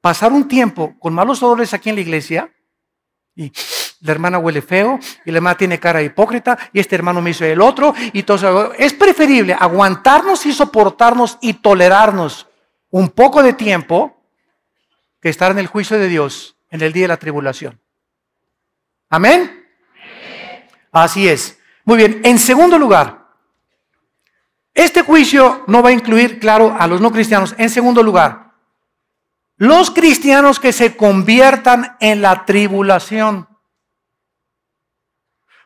pasar un tiempo con malos olores aquí en la iglesia y la hermana huele feo y la hermana tiene cara de hipócrita y este hermano me hizo el otro y todo. Es preferible aguantarnos y soportarnos y tolerarnos un poco de tiempo que estar en el juicio de Dios en el día de la tribulación. ¿Amén? Así es. Muy bien. En segundo lugar, este juicio no va a incluir, claro, a los no cristianos. En segundo lugar, los cristianos que se conviertan en la tribulación.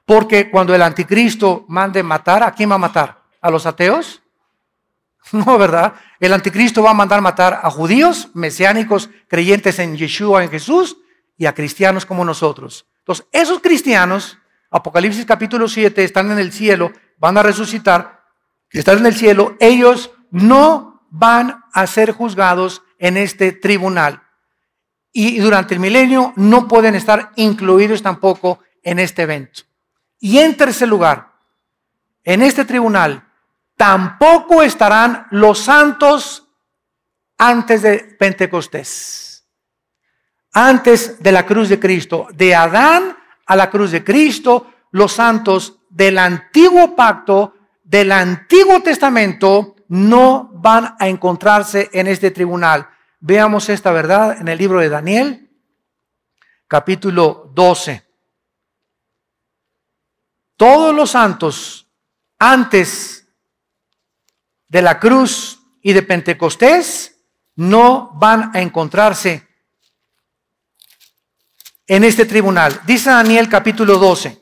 Porque cuando el anticristo mande matar, ¿a quién va a matar? ¿A los ateos? No, ¿verdad? El anticristo va a mandar matar a judíos, mesiánicos, creyentes en Yeshua, en Jesús, y a cristianos como nosotros. Entonces, esos cristianos, Apocalipsis capítulo 7, están en el cielo, van a resucitar, están en el cielo, ellos no van a ser juzgados en este tribunal. Y durante el milenio no pueden estar incluidos tampoco en este evento. Y en tercer lugar, en este tribunal tampoco estarán los santos antes de Pentecostés, antes de la cruz de Cristo. De Adán a la cruz de Cristo, los santos del antiguo pacto, del Antiguo Testamento, no van a encontrarse en este tribunal. Veamos esta verdad en el libro de Daniel, capítulo 12. Todos los santos antes de la cruz y de Pentecostés no van a encontrarse en este tribunal. Dice Daniel capítulo 12,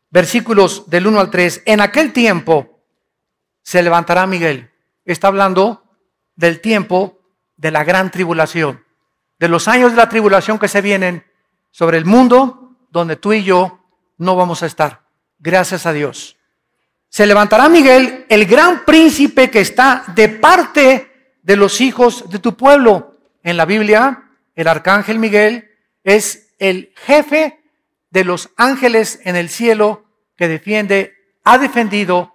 versículos del 1 al 3. En aquel tiempo se levantará Miguel. Está hablando del tiempo de la gran tribulación, de los años de la tribulación que se vienen sobre el mundo, donde tú y yo no vamos a estar, gracias a Dios. Se levantará Miguel, el gran príncipe que está de parte de los hijos de tu pueblo. En la Biblia, el arcángel Miguel es el jefe de los ángeles en el cielo que defiende, ha defendido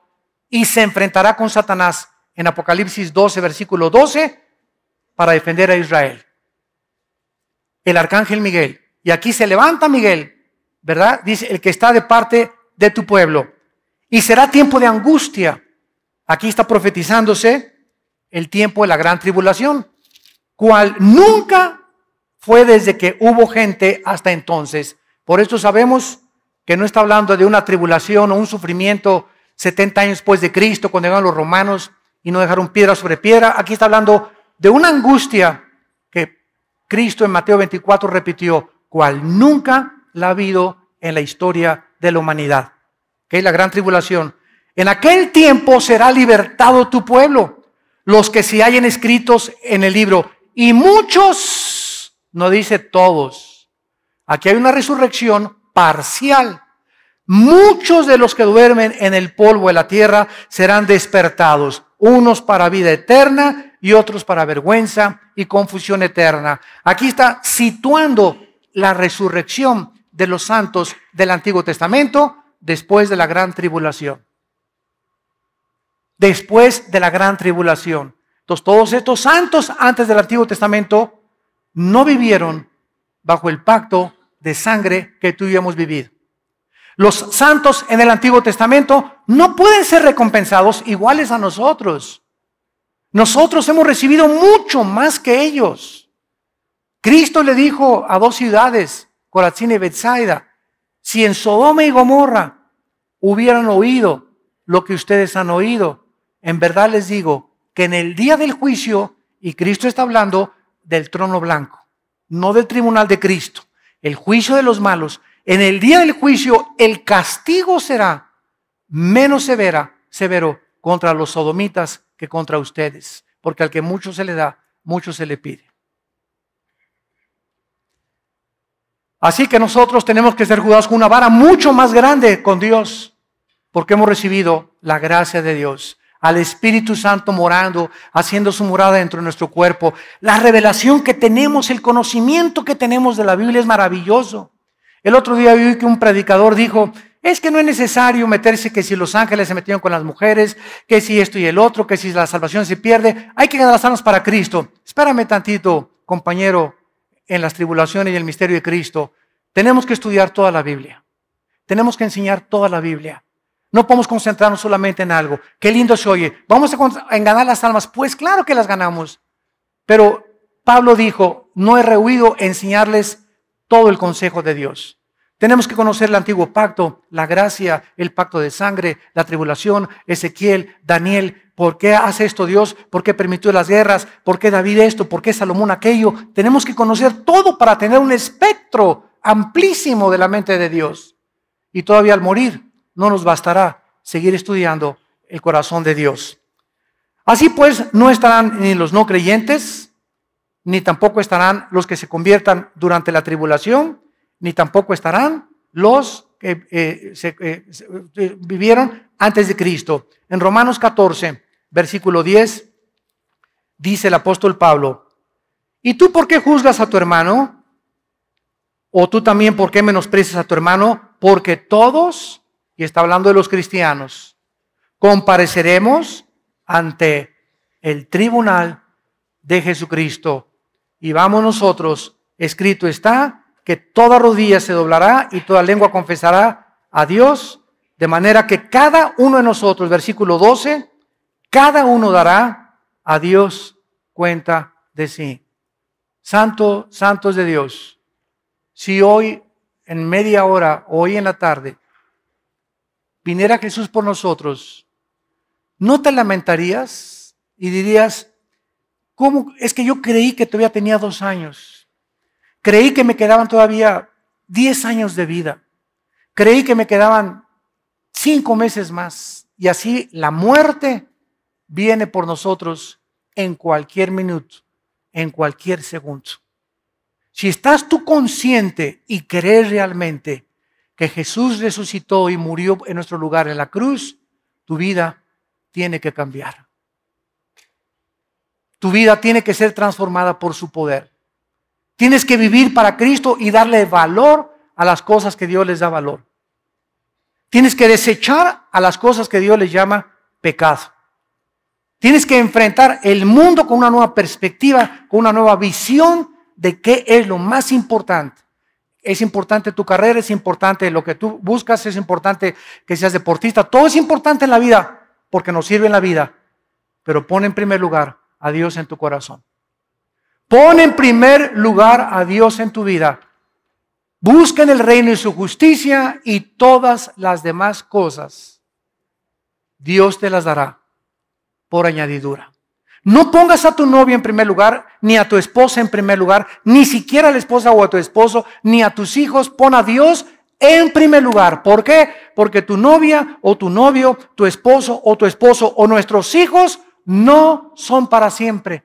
y se enfrentará con Satanás en Apocalipsis 12, versículo 12, para defender a Israel. El arcángel Miguel. Y aquí se levanta Miguel, ¿verdad? Dice, el que está de parte de tu pueblo. Y será tiempo de angustia. Aquí está profetizándose el tiempo de la gran tribulación, cual nunca fue desde que hubo gente hasta entonces. Por esto sabemos que no está hablando de una tribulación o un sufrimiento 70 años después de Cristo, cuando llegaron los romanos y no dejaron piedra sobre piedra. Aquí está hablando de una angustia que Cristo en Mateo 24 repitió, cual nunca la ha habido en la historia de la humanidad, que es la gran tribulación. En aquel tiempo será libertado tu pueblo, los que se hallen escritos en el libro, y muchos, no dice todos, aquí hay una resurrección parcial. Muchos de los que duermen en el polvo de la tierra serán despertados, unos para vida eterna y otros para vergüenza y confusión eterna. Aquí está situando la resurrección de los santos del Antiguo Testamento después de la gran tribulación. después de la gran tribulación. Entonces, todos estos santos antes del Antiguo Testamento no vivieron bajo el pacto de sangre que tú y yo hemos vivido. Los santos en el Antiguo Testamento no pueden ser recompensados iguales a nosotros. Nosotros hemos recibido mucho más que ellos. Cristo le dijo a dos ciudades, Corazín y Betsaida, si en Sodoma y Gomorra hubieran oído lo que ustedes han oído, en verdad les digo que en el día del juicio, y Cristo está hablando del trono blanco, no del tribunal de Cristo, el juicio de los malos, en el día del juicio el castigo será menos severo contra los sodomitas que contra ustedes, porque al que mucho se le da, mucho se le pide. Así que nosotros tenemos que ser juzgados con una vara mucho más grande con Dios, porque hemos recibido la gracia de Dios, al Espíritu Santo morando, haciendo su morada dentro de nuestro cuerpo. La revelación que tenemos, el conocimiento que tenemos de la Biblia es maravilloso. El otro día vi que un predicador dijo, es que no es necesario meterse que si los ángeles se metieron con las mujeres, que si esto y el otro, que si la salvación se pierde, hay que ganar las almas para Cristo. Espérame tantito, compañero, en las tribulaciones y el misterio de Cristo. Tenemos que estudiar toda la Biblia. Tenemos que enseñar toda la Biblia. No podemos concentrarnos solamente en algo. Qué lindo se oye. ¿Vamos a ganar las almas? Pues claro que las ganamos. Pero Pablo dijo, no he rehuido enseñarles todo el consejo de Dios. Tenemos que conocer el antiguo pacto, la gracia, el pacto de sangre, la tribulación, Ezequiel, Daniel. ¿Por qué hace esto Dios? ¿Por qué permitió las guerras? ¿Por qué David esto? ¿Por qué Salomón aquello? Tenemos que conocer todo para tener un espectro amplísimo de la mente de Dios. Y todavía al morir no nos bastará seguir estudiando el corazón de Dios. Así pues, no estarán ni los no creyentes, ni tampoco estarán los que se conviertan durante la tribulación, ni tampoco estarán los que vivieron antes de Cristo. En Romanos 14, versículo 10, dice el apóstol Pablo, ¿y tú por qué juzgas a tu hermano? ¿O tú también por qué menosprecias a tu hermano? Porque todos, y está hablando de los cristianos, compareceremos ante el tribunal de Jesucristo. Y vamos nosotros, escrito está, que toda rodilla se doblará y toda lengua confesará a Dios, de manera que cada uno de nosotros, versículo 12, cada uno dará a Dios cuenta de sí. Santos de Dios, si hoy en media hora, hoy en la tarde, viniera Jesús por nosotros, ¿no te lamentarías y dirías, ¿cómo? Es que yo creí que todavía tenía 2 años. Creí que me quedaban todavía 10 años de vida. Creí que me quedaban 5 meses más. Y así la muerte viene por nosotros en cualquier minuto, en cualquier segundo. Si estás tú consciente y crees realmente que Jesús resucitó y murió en nuestro lugar en la cruz, tu vida tiene que cambiar. Tu vida tiene que ser transformada por su poder. Tienes que vivir para Cristo y darle valor a las cosas que Dios les da valor. Tienes que desechar a las cosas que Dios les llama pecado. Tienes que enfrentar el mundo con una nueva perspectiva, con una nueva visión de qué es lo más importante. Es importante tu carrera, es importante lo que tú buscas, es importante que seas deportista. Todo es importante en la vida porque nos sirve en la vida. Pero pon en primer lugar a Dios en tu corazón. Pon en primer lugar a Dios en tu vida. Busca en el reino y su justicia y todas las demás cosas Dios te las dará por añadidura. No pongas a tu novia en primer lugar, ni a tu esposa en primer lugar, ni siquiera a la esposa o a tu esposo, ni a tus hijos. Pon a Dios en primer lugar. ¿Por qué? Porque tu novia o tu novio, tu esposo o nuestros hijos no son para siempre.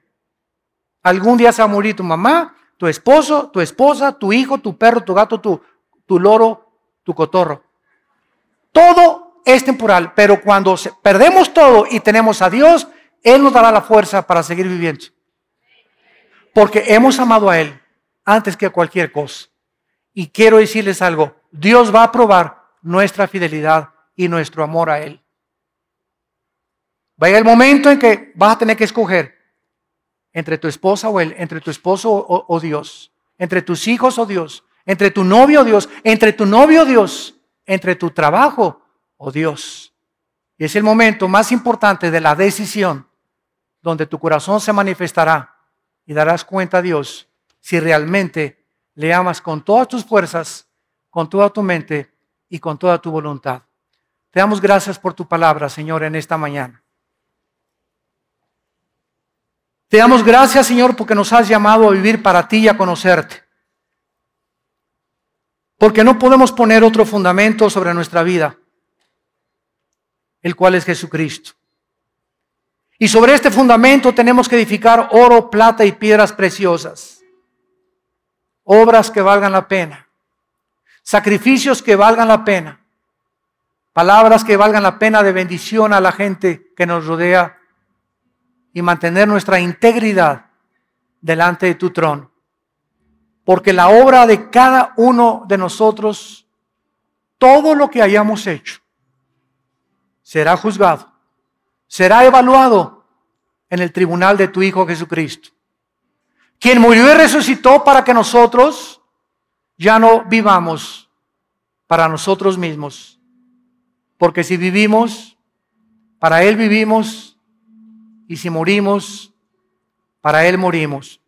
Algún día se va a morir tu mamá, tu esposo, tu esposa, tu hijo, tu perro, tu gato, tu loro, tu cotorro. Todo es temporal, pero cuando perdemos todo y tenemos a Dios, Él nos dará la fuerza para seguir viviendo. Porque hemos amado a Él antes que a cualquier cosa. Y quiero decirles algo, Dios va a probar nuestra fidelidad y nuestro amor a Él. Va a llegar el momento en que vas a tener que escoger entre tu esposa o él, entre tu esposo o Dios, entre tus hijos o Dios, entre tu novio o Dios, entre tu novio o Dios, entre tu trabajo o Dios. Y es el momento más importante de la decisión, donde tu corazón se manifestará y darás cuenta a Dios si realmente le amas con todas tus fuerzas, con toda tu mente y con toda tu voluntad. Te damos gracias por tu palabra, Señor, en esta mañana. Te damos gracias, Señor, porque nos has llamado a vivir para ti y a conocerte. Porque no podemos poner otro fundamento sobre nuestra vida, el cual es Jesucristo. Y sobre este fundamento tenemos que edificar oro, plata y piedras preciosas. Obras que valgan la pena. Sacrificios que valgan la pena. Palabras que valgan la pena de bendición a la gente que nos rodea. Y mantener nuestra integridad delante de tu trono. Porque la obra de cada uno de nosotros, todo lo que hayamos hecho, será juzgado, será evaluado en el tribunal de tu Hijo Jesucristo, quien murió y resucitó para que nosotros ya no vivamos para nosotros mismos, porque si vivimos, para Él vivimos, y si morimos, para Él morimos.